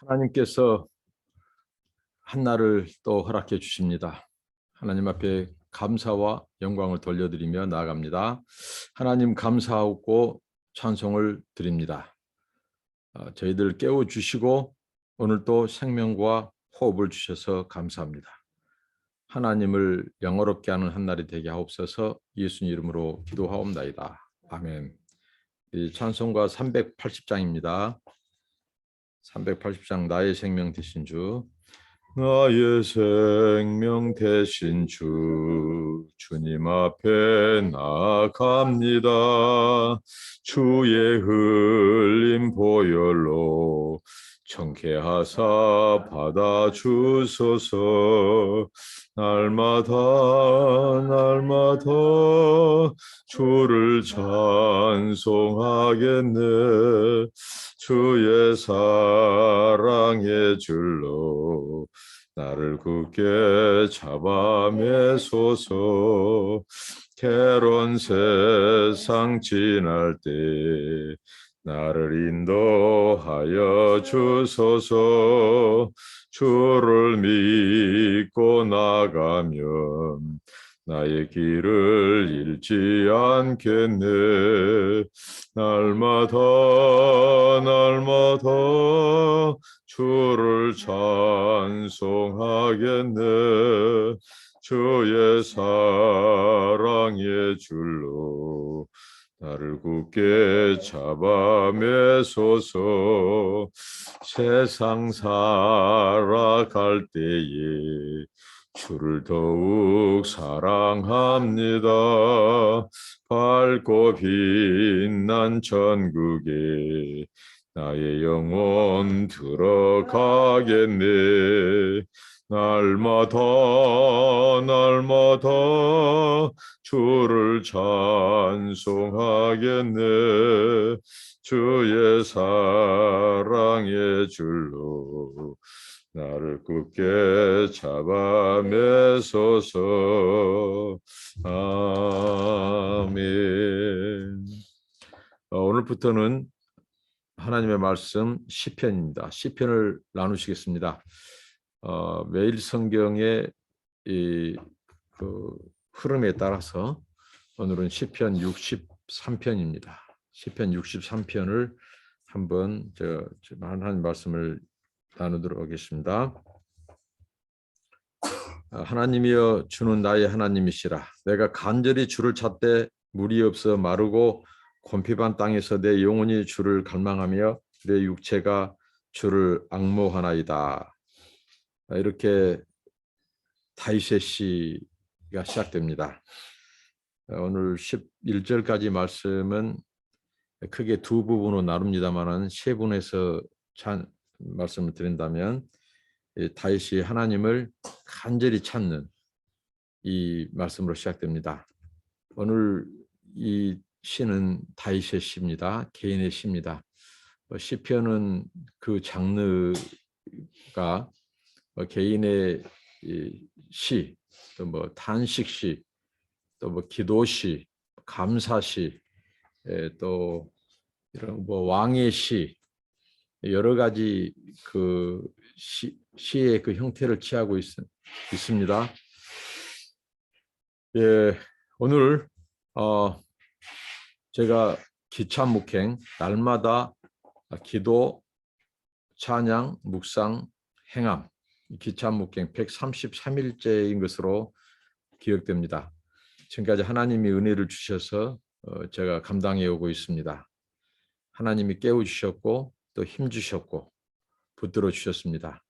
하나님께서 한날을 또 허락해 주십니다. 하나님 앞에 감사와 영광을 돌려드리며 나아갑니다. 하나님 감사하고 찬송을 드립니다. 저희들 깨워주시고 오늘 또 생명과 호흡을 주셔서 감사합니다. 하나님을 영어롭게 하는 한날이 되게 하옵소서. 예수님 이름으로 기도하옵나이다. 아멘. 이 찬송가 380장입니다. 380장 나의 생명 되신 주. 나의 생명 되신 주, 주님 앞에 나아갑니다. 주의 흘린 보혈로 정케하사 받아주소서. 날마다 주를 찬송하겠네. 주의 사랑의 줄로 나를 굳게 잡아매소서. 괴로운 세상 지날 때 나를 인도하여 주소서. 주를 믿고 나가면 나의 길을 잃지 않겠네. 날마다 주를 찬송하겠네. 주의 사랑의 줄로 나를 굳게 잡아매소서. 세상 살아갈 때에 주를 더욱 사랑합니다. 밝고 빛난 천국에 나의 영혼 들어가겠네. 날마다 주를 찬송하겠네. 주의 사랑의 줄로 나를 굳게 잡아매소서. 아멘. 오늘부터는 하나님의 말씀 시편입니다. 시편을 나누시겠습니다. 매일 성경의 그 흐름에 따라서 오늘은 시편 63편입니다. 시편 63편을 한번 하나님 말씀을 나누도록 하겠습니다. 하나님이여 주는 나의 하나님이시라. 내가 간절히 주를 찾되 물이 없어 마르고 곤핍한 땅에서 내 영혼이 주를 갈망하며 내 육체가 주를 앙모하나이다. 이렇게 다윗의 시가 시작됩니다. 오늘 11절까지 말씀은 크게 두 부분으로 나눕니다만 세 분에서 말씀을 드린다면 다윗이 하나님을 간절히 찾는 이 말씀으로 시작됩니다. 오늘 이 시는 다윗의 시입니다. 개인의 시입니다. 시편은 그 장르가 개인의 시, 또 뭐 탄식시, 또 뭐 기도시, 감사시, 또 이런 뭐 왕의 시, 여러 가지 그 시의 그 형태를 취하고 있습니다. 예, 오늘 제가 기차 묵행 날마다 기도, 찬양, 묵상, 행함 기차 묵행 133일째인 것으로 기억됩니다. 지금까지 하나님이 은혜를 주셔서 제가 감당해 오고 있습니다. 하나님이 깨워주셨고 또 힘주셨고 붙들어 주셨습니다.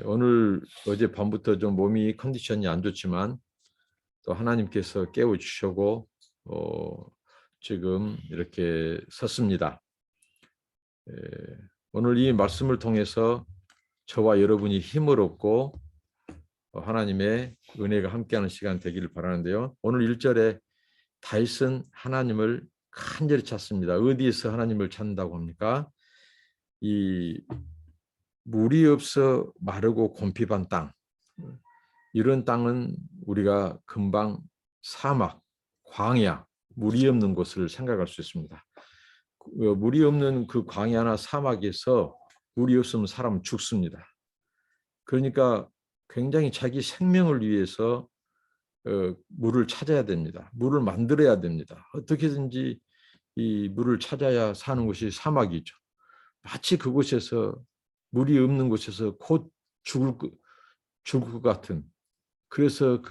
오늘 어젯밤부터 좀 몸이 컨디션이 안 좋지만 또 하나님께서 깨워주시고 지금 이렇게 섰습니다. 오늘 이 말씀을 통해서 저와 여러분이 힘을 얻고 하나님의 은혜가 함께하는 시간 되기를 바라는데요. 오늘 1절에 다윗은 하나님을 간절히 찾습니다. 어디에서 하나님을 찾는다고 합니까? 이 물이 없어 마르고 곤핍한 땅, 이런 땅은 우리가 금방 사막, 광야, 물이 없는 곳을 생각할 수 있습니다. 물이 없는 그 광야나 사막에서 물이 없으면 사람은 죽습니다. 그러니까 굉장히 자기 생명을 위해서 물을 찾아야 됩니다. 물을 만들어야 됩니다. 어떻게든지 이 물을 찾아야 사는 곳이 사막이죠. 마치 그곳에서 물이 없는 곳에서 곧 죽을 것 같은. 그래서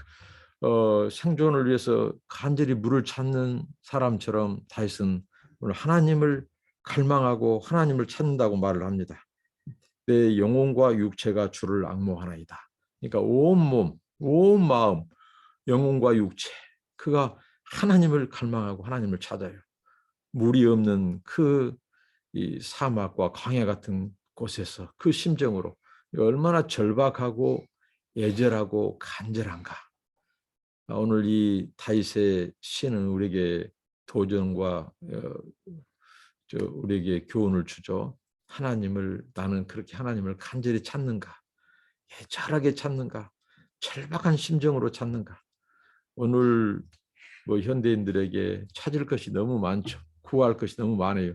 생존을 위해서 간절히 물을 찾는 사람처럼 다윗은 오늘 하나님을 갈망하고 하나님을 찾는다고 말을 합니다. 내 영혼과 육체가 주를 앙모하나이다. 그러니까 온 몸, 온 마음, 영혼과 육체, 그가 하나님을 갈망하고 하나님을 찾아요. 물이 없는 이 사막과 광야 같은 곳에서 그 심정으로 얼마나 절박하고 애절하고 간절한가. 오늘 이 다윗의 시는 우리에게 도전과 우리에게 교훈을 주죠. 나는 그렇게 하나님을 간절히 찾는가? 애절하게 찾는가? 절박한 심정으로 찾는가? 오늘 현대인들에게 찾을 것이 너무 많죠. 구할 것이 너무 많아요.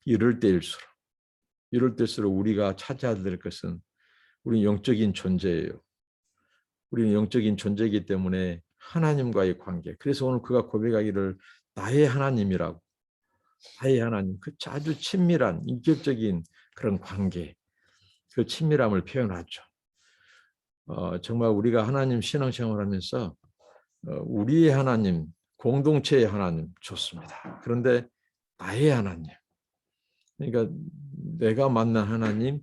이럴 때일수록 우리가 찾아야 될 것은 우리는 영적인 존재예요. 우리는 영적인 존재이기 때문에 하나님과의 관계. 그래서 오늘 그가 고백하기를 나의 하나님이라고. 나의 하나님. 그 아주 친밀한 인격적인 그런 관계. 그 친밀함을 표현하죠. 정말 우리가 하나님 신앙생활을 하면서 우리의 하나님, 공동체의 하나님 좋습니다. 그런데 나의 하나님. 그러니까 내가 만난 하나님,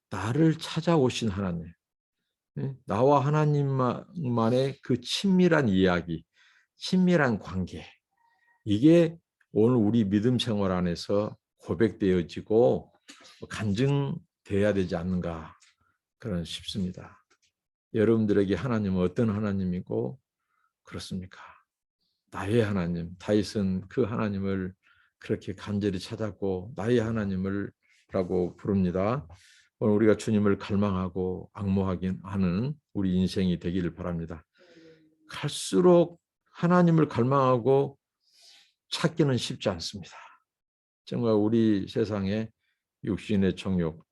나를 찾아오신 하나님. 나와 하나님만의 그 친밀한 이야기, 친밀한 관계, 이게 오늘 우리 믿음 생활 안에서 고백되어지고 간증돼야 되지 않는가 그런 싶습니다. 여러분들에게 하나님은 어떤 하나님이고 그렇습니까? 나의 하나님, 다윗은 그 하나님을 그렇게 간절히 찾았고 나의 하나님을 라고 부릅니다. 오늘 우리가 주님을 갈망하고 앙모하는 우리 인생이 되기를 바랍니다. 갈수록 하나님을 갈망하고 찾기는 쉽지 않습니다. 정말 우리 세상에 육신의 정욕,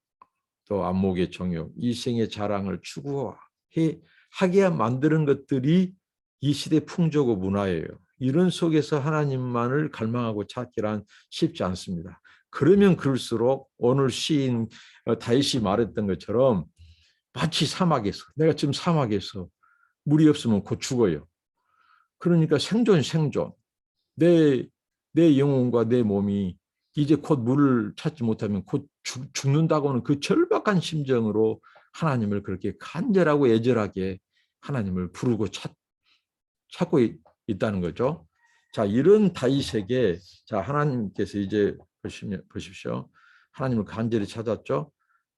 또 안목의 정욕, 이생의 자랑을 추구하게 만드는 것들이 이 시대 풍조고 문화예요. 이런 속에서 하나님만을 갈망하고 찾기란 쉽지 않습니다. 그러면 그럴수록 오늘 시인 다윗이 말했던 것처럼 마치 사막에서, 내가 지금 사막에서 물이 없으면 곧 죽어요. 그러니까 생존. 내 영혼과 내 몸이 이제 곧 물을 찾지 못하면 곧 죽는다고 하는 그 절박한 심정으로 하나님을 그렇게 간절하고 애절하게 하나님을 부르고 찾고 있다는 거죠. 자, 이런 다윗에게 하나님께서 이제 보십시오. 하나님을 간절히 찾았죠.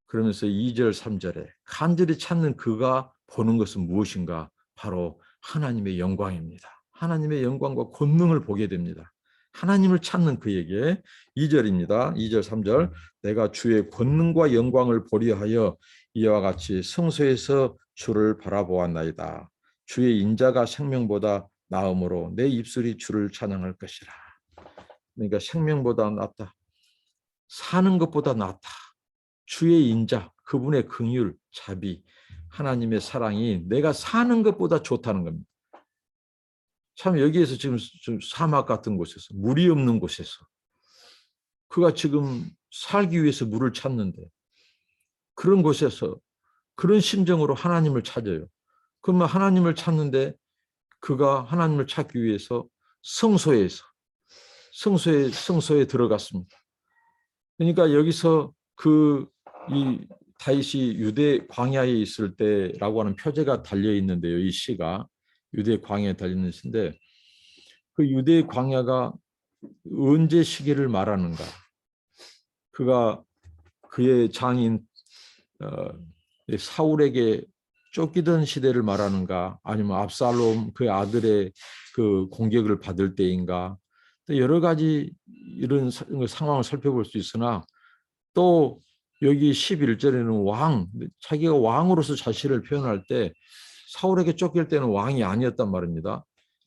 그러면서 2절, 3절에 간절히 찾는 그가 보는 것은 무엇인가? 바로 하나님의 영광입니다. 하나님의 영광과 권능을 보게 됩니다. 하나님을 찾는 그에게 2절입니다. 2절, 3절 내가 주의 권능과 영광을 보려 하여 이와 같이 성소에서 주를 바라보았나이다. 주의 인자가 생명보다 나음으로 내 입술이 주를 찬양할 것이라. 그러니까 생명보다 낫다. 사는 것보다 낫다. 주의 인자, 그분의 긍휼, 자비, 하나님의 사랑이 내가 사는 것보다 좋다는 겁니다. 참 여기에서 지금 사막 같은 곳에서 물이 없는 곳에서 그가 지금 살기 위해서 물을 찾는데 그런 곳에서 그런 심정으로 하나님을 찾아요. 그러면 하나님을 찾는데 그가 하나님을 찾기 위해서 성소에 들어갔습니다. 그러니까 여기서 이 다윗이 유대 광야에 있을 때라고 하는 표제가 달려 있는데요. 이 시가 유대 광야에 달려 있는 시인데 그 유대 광야가 언제 시기를 말하는가? 그가 그의 장인 사울에게 쫓기던 시대를 말하는가? 아니면 압살롬 그 아들의 그 공격을 받을 때인가? 여러 가지 이런 상황을 살펴볼 수 있으나 또 여기 11절에는 자기가 왕으로서 자신을 표현할 때 사울에게 쫓길 때는 왕이 아니었단 말입니다.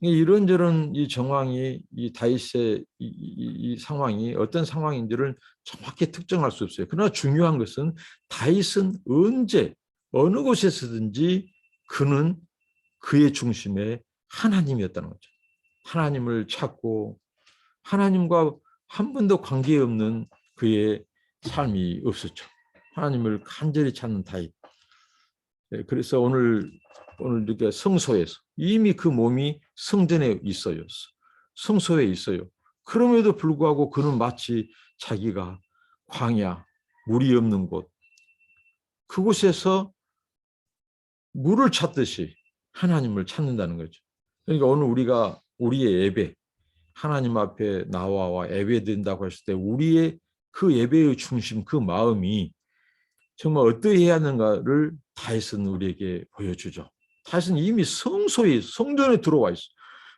이런저런 이 정황이 이 다윗의 이 상황이 어떤 상황인지를 정확히 특정할 수 없어요. 그러나 중요한 것은 다윗은 언제 어느 곳에서든지 그는 그의 중심에 하나님이었다는 거죠. 하나님을 찾고 하나님과 한 번도 관계없는 그의 삶이 없었죠. 하나님을 간절히 찾는 다윗. 그래서 오늘 이렇게 성소에서 이미 그 몸이 성전에 있어요. 성소에 있어요. 그럼에도 불구하고 그는 마치 자기가 광야, 물이 없는 곳, 그곳에서 물을 찾듯이 하나님을 찾는다는 거죠. 그러니까 오늘 우리가 우리의 예배, 하나님 앞에 나와 예배드린다고 했을 때 우리의 그 예배의 중심, 그 마음이 정말 어떠해야 하는가를 다윗은 우리에게 보여주죠. 다윗은 이미 성소에, 성전에 들어와 있어.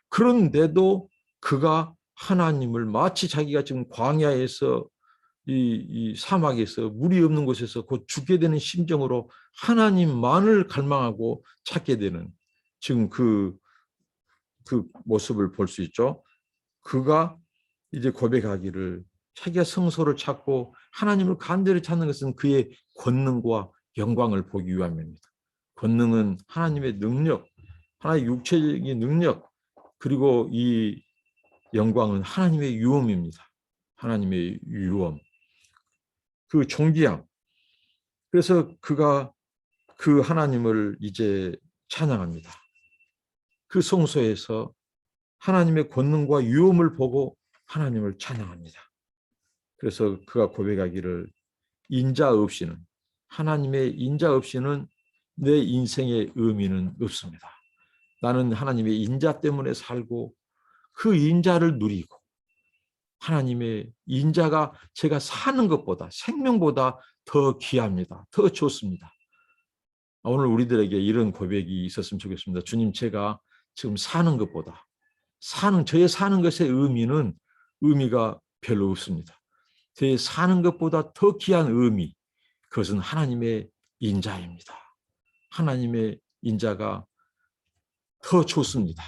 그런데도 그가 하나님을 마치 자기가 지금 광야에서 이 사막에서 물이 없는 곳에서 곧 죽게 되는 심정으로 하나님만을 갈망하고 찾게 되는 지금 그 모습을 볼 수 있죠. 그가 이제 고백하기를 자기가 성소를 찾고 하나님을 간절히 찾는 것은 그의 권능과 영광을 보기 위함입니다. 권능은 하나님의 능력, 하나님의 육체적인 능력, 그리고 이 영광은 하나님의 유엄입니다. 하나님의 유엄, 그 존귀함. 그래서 그가 그 하나님을 이제 찬양합니다. 그 성소에서 하나님의 권능과 유엄을 보고 하나님을 찬양합니다. 그래서 그가 고백하기를 인자 없이는, 하나님의 인자 없이는 내 인생의 의미는 없습니다. 나는 하나님의 인자 때문에 살고 그 인자를 누리고 하나님의 인자가 제가 사는 것보다, 생명보다 더 귀합니다. 더 좋습니다. 오늘 우리들에게 이런 고백이 있었으면 좋겠습니다. 주님, 제가 지금 사는 것보다 저의 사는 것의 의미가 별로 없습니다. 제 사는 것보다 더 귀한 의미, 그것은 하나님의 인자입니다. 하나님의 인자가 더 좋습니다.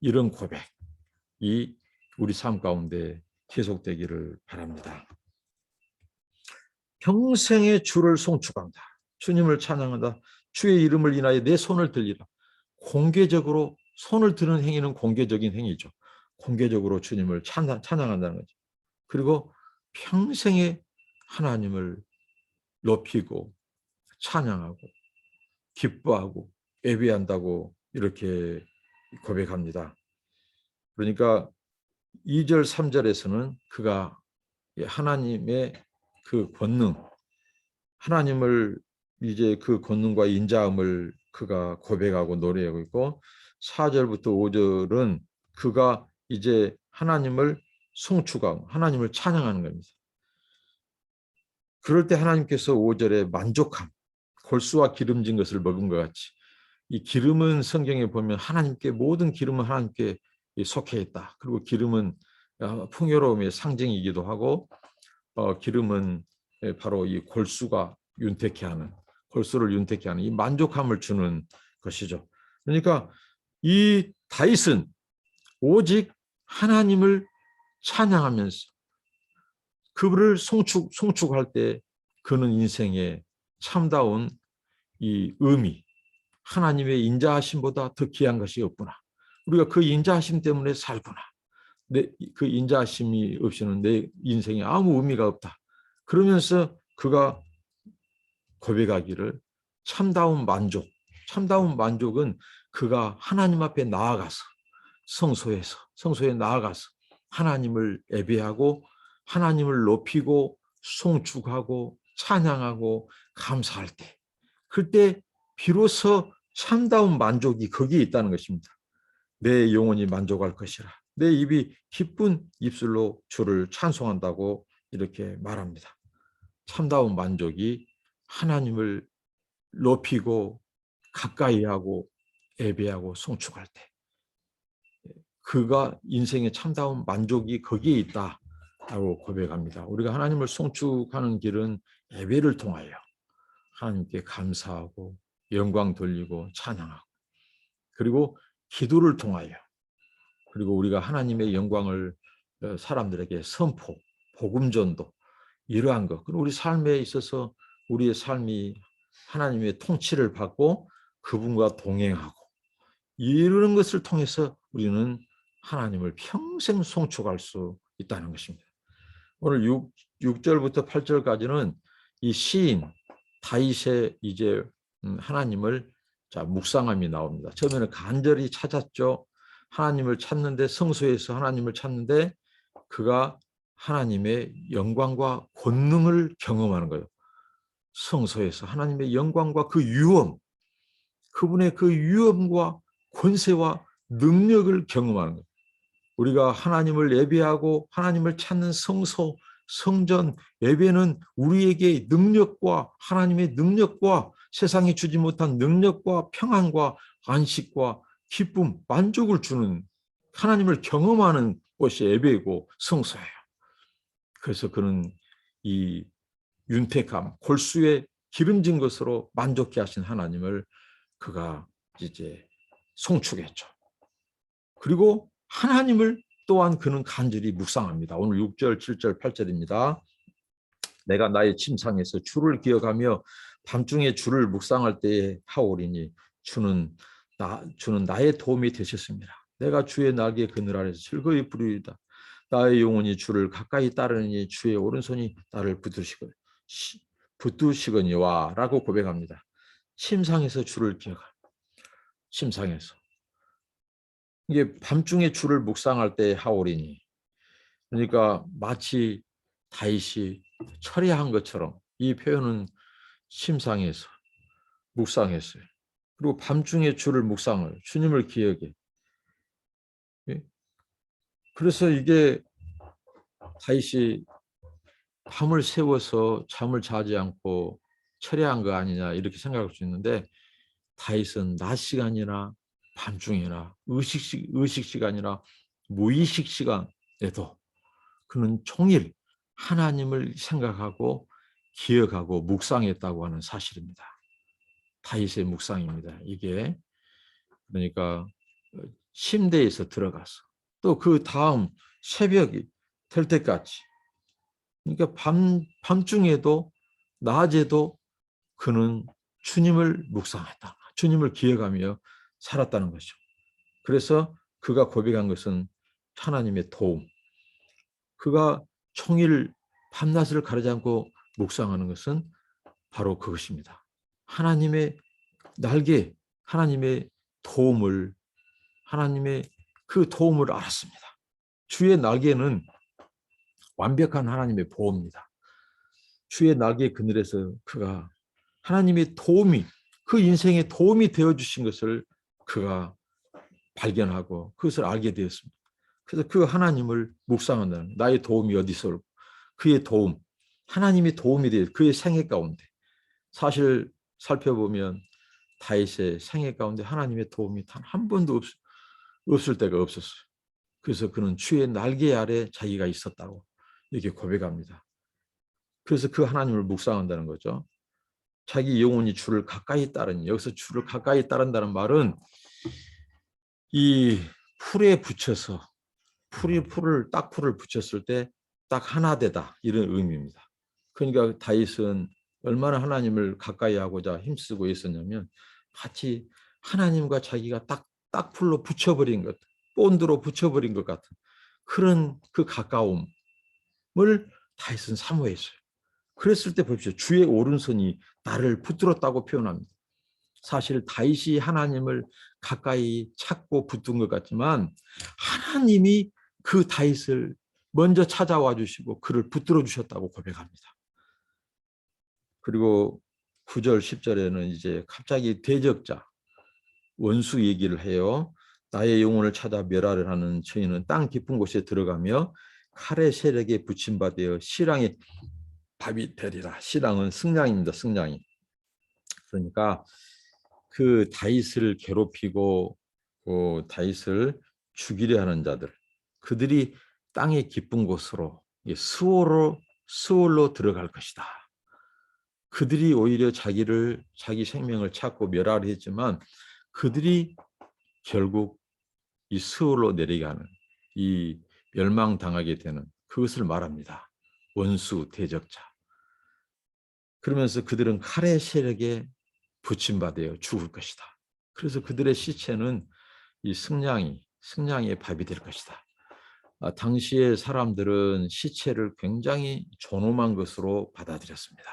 이런 고백이 우리 삶 가운데 계속되기를 바랍니다. 평생의 주를 송축한다. 주님을 찬양한다. 주의 이름을 인하여 내 손을 들리라. 공개적으로 손을 드는 행위는 공개적인 행위죠. 공개적으로 주님을 찬양한다는 거죠. 그리고 평생에 하나님을 높이고 찬양하고 기뻐하고 예배한다고 이렇게 고백합니다. 그러니까 2절, 3절에서는 그가 하나님의 그 권능, 하나님을 이제 그 권능과 인자함을 그가 고백하고 노래하고 있고 4절부터 5절은 그가 이제 하나님을 송축하고 하나님을 찬양하는 겁니다. 그럴 때 하나님께서 5절에 만족함, 골수와 기름진 것을 먹은 것 같이 이 기름은 성경에 보면 하나님께 모든 기름은 하나님께 속해 있다. 그리고 기름은 풍요로움의 상징이기도 하고 기름은 바로 이 골수가 윤택해 하는 골수를 윤택해 하는 이 만족함을 주는 것이죠. 그러니까 이 다윗은 오직 하나님을 찬양하면서 그를 송축할 때 그는 인생의 참다운 이 의미, 하나님의 인자하심보다 더 귀한 것이 없구나. 우리가 그 인자하심 때문에 살구나. 그 인자하심이 없이는 내 인생에 아무 의미가 없다. 그러면서 그가 고백하기를 참다운 만족은 그가 하나님 앞에 나아가서 성소에 나아가서 하나님을 예배하고 하나님을 높이고 송축하고 찬양하고 감사할 때 그때 비로소 참다운 만족이 거기에 있다는 것입니다. 내 영혼이 만족할 것이라. 내 입이 기쁜 입술로 주를 찬송한다고 이렇게 말합니다. 참다운 만족이 하나님을 높이고 가까이 하고 예배하고 송축할 때 그가 인생의 참다운 만족이 거기에 있다라고 고백합니다. 우리가 하나님을 송축하는 길은 예배를 통하여 하나님께 감사하고 영광 돌리고 찬양하고 그리고 기도를 통하여 그리고 우리가 하나님의 영광을 사람들에게 선포, 복음 전도 이러한 것. 그리고 우리 삶에 있어서 우리의 삶이 하나님의 통치를 받고 그분과 동행하고 이런 것을 통해서 우리는 하나님을 평생 송축할 수 있다는 것입니다. 오늘 6절부터 8절까지는 이 시인 다윗의 이제 하나님을 묵상함이 나옵니다. 처음에는 간절히 찾았죠. 하나님을 찾는데 성소에서 하나님을 찾는데 그가 하나님의 영광과 권능을 경험하는 거예요. 성소에서 하나님의 영광과 그 유엄, 그분의 그 유엄과 권세와 능력을 경험하는 거예요. 우리가 하나님을 예배하고 하나님을 찾는 성소, 성전, 예배는 우리에게 능력과 하나님의 능력과 세상이 주지 못한 능력과 평안과 안식과 기쁨, 만족을 주는 하나님을 경험하는 것이 예배이고 성소예요. 그래서 그는 이 윤택함, 골수에 기름진 것으로 만족해 하신 하나님을 그가 이제 송축했죠. 그리고 하나님을 또한 그는 간절히 묵상합니다. 오늘 6절, 7절, 8절입니다. 내가 나의 침상에서 주를 기억하며 밤중에 주를 묵상할 때에 하오리니 주는 나의 도움이 되셨습니다. 내가 주의 날개 그늘 아래서 즐거이 부르리다. 나의 영혼이 주를 가까이 따르니 주의 오른손이 나를 붙드시거니와 라고 고백합니다. 침상에서 주를 기억합니다. 침상에서. 이게 밤중에 주를 묵상할 때 하오리니 그러니까 마치 다윗이 철회한 것처럼 이 표현은 침상에서 묵상했어요. 그리고 밤중에 주를 묵상을 주님을 기억해. 그래서 이게 다윗이 밤을 새워서 잠을 자지 않고 철회한 거 아니냐 이렇게 생각할 수 있는데 다윗은 낮 시간이나 밤중이나 의식 시간이나 무의식 시간에도 그는 종일 하나님을 생각하고 기억하고 묵상했다고 하는 사실입니다. 다윗의 묵상입니다. 이게 그러니까 침대에서 들어가서 또 그 다음 새벽이 될 때까지 그러니까 밤중에도 낮에도 그는 주님을 묵상했다. 주님을 기억하며 살았다는 것이죠. 그래서 그가 고백한 것은 하나님의 도움. 그가 총일 밤낮을 가리지 않고 묵상하는 것은 바로 그것입니다. 하나님의 날개, 하나님의 도움을, 하나님의 그 도움을 알았습니다. 주의 날개는 완벽한 하나님의 보호입니다. 주의 날개 그늘에서 그가 하나님의 도움이, 그 인생의 도움이 되어주신 것을 그가 발견하고 그것을 알게 되었습니다. 그래서 그 하나님을 묵상한다는 나의 도움이 어디서 올까? 그의 도움, 하나님의 도움이 되어 그의 생애 가운데 사실 살펴보면 다윗의 생애 가운데 하나님의 도움이 단 한 번도 없을 때가 없었어요. 그래서 그는 주의 날개 아래 자기가 있었다고 이렇게 고백합니다. 그래서 그 하나님을 묵상한다는 거죠. 자기 영혼이 주를 가까이 따르니 여기서 주를 가까이 따른다는 말은 이 풀에 붙여서 딱풀을 붙였을 때 딱 하나 되다 이런 의미입니다. 그러니까 다윗은 얼마나 하나님을 가까이 하고자 힘쓰고 있었냐면 같이 하나님과 자기가 딱풀로 붙여버린 것, 본드로 붙여버린 것 같은 그런 그 가까움을 다윗은 사모했어요. 그랬을 때 보십시오. 주의 오른손이 나를 붙들었다고 표현합니다. 사실 다윗이 하나님을 가까이 찾고 붙든 것 같지만 하나님이 그 다윗을 먼저 찾아와 주시고 그를 붙들어 주셨다고 고백합니다. 그리고 9절 10절에는 이제 갑자기 대적자 원수 얘기를 해요. 나의 영혼을 찾아 멸하려 하는 저희는 땅 깊은 곳에 들어가며 칼의 세력에 붙임받아 시랑의 밥이 되리라. 시랑은 승냥입니다. 승냥이. 그러니까 그 다윗을 괴롭히고 다윗을 죽이려 하는 자들, 그들이 땅의 깊은 곳으로 스올로 들어갈 것이다. 그들이 오히려 자기 생명을 찾고 멸하려 했지만 그들이 결국 이 스올로 내리게 하는, 이 멸망당하게 되는 그것을 말합니다. 원수 대적자. 그러면서 그들은 칼의 세력에 붙임받아 죽을 것이다. 그래서 그들의 시체는 이 승냥이의 밥이 될 것이다. 당시의 사람들은 시체를 굉장히 존엄한 것으로 받아들였습니다.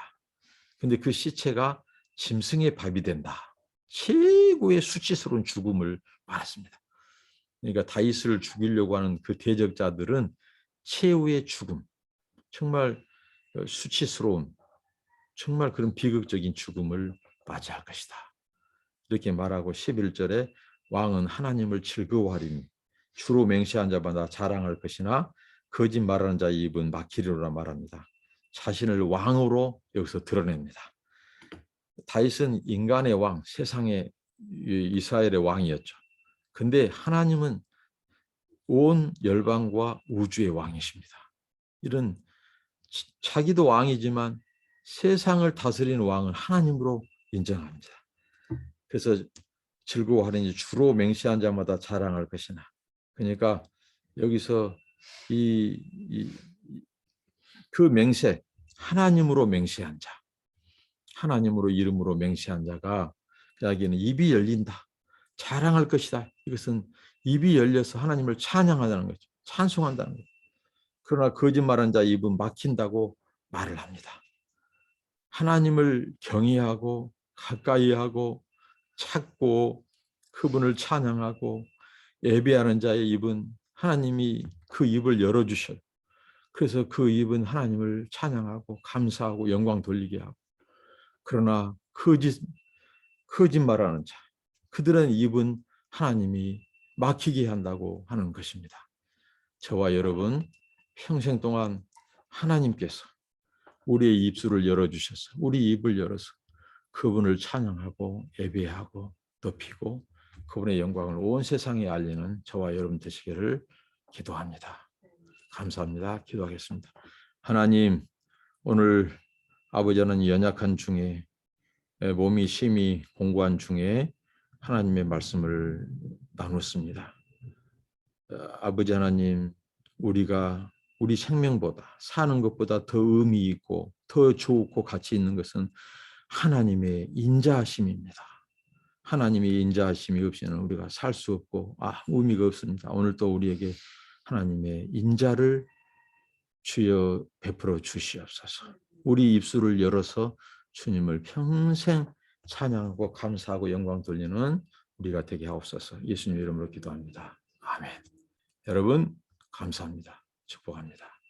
근데 그 시체가 짐승의 밥이 된다. 최고의 수치스러운 죽음을 말했습니다. 그러니까 다윗을 죽이려고 하는 그 대적자들은 최후의 죽음, 정말 수치스러운, 정말 그런 비극적인 죽음을 맞이할 것이다. 이렇게 말하고 11절에 왕은 하나님을 즐거워하리니 주로 맹세한 자마다 자랑할 것이나 거짓 말하는 자의 입은 막히리로라 말합니다. 자신을 왕으로 여기서 드러냅니다. 다윗은 인간의 왕, 세상의 이스라엘의 왕이었죠. 근데 하나님은 온 열방과 우주의 왕이십니다. 이런 자기도 왕이지만 세상을 다스리는 왕을 하나님으로 인정합니다. 그래서 즐거워하는 주로 맹세한 자마다 자랑할 것이나, 그러니까 여기서 그 맹세, 하나님으로 맹세한 자, 하나님으로 이름으로 맹세한 자가 여기는 입이 열린다, 자랑할 것이다. 이것은 입이 열려서 하나님을 찬양한다는 거죠. 찬송한다는 거죠. 그러나 거짓말한 자 입은 막힌다고 말을 합니다. 하나님을 경외하고 가까이하고 찾고 그분을 찬양하고 예배하는 자의 입은 하나님이 그 입을 열어주셔요. 그래서 그 입은 하나님을 찬양하고 감사하고 영광 돌리게 하고, 그러나 거짓말하는 자, 그들은 입은 하나님이 막히게 한다고 하는 것입니다. 저와 여러분 평생 동안 하나님께서 우리의 입술을 열어주셔서 우리 입을 열어서 그분을 찬양하고 예배하고 높이고 그분의 영광을 온 세상에 알리는 저와 여러분 되시기를 기도합니다. 감사합니다. 기도하겠습니다. 하나님, 오늘 아버지 하나님 연약한 중에 몸이 심히 공고한 중에 하나님의 말씀을 나눴습니다. 아버지 하나님, 우리가 우리 생명보다 사는 것보다 더 의미 있고 더 좋고 가치 있는 것은 하나님의 인자하심입니다. 하나님의 인자하심이 없이는 우리가 살 수 없고 의미가 없습니다. 오늘 또 우리에게 하나님의 인자를 주여 베풀어 주시옵소서. 우리 입술을 열어서 주님을 평생 찬양하고 감사하고 영광 돌리는 우리가 되게 하옵소서. 예수님 이름으로 기도합니다. 아멘. 여러분 감사합니다. 축복합니다.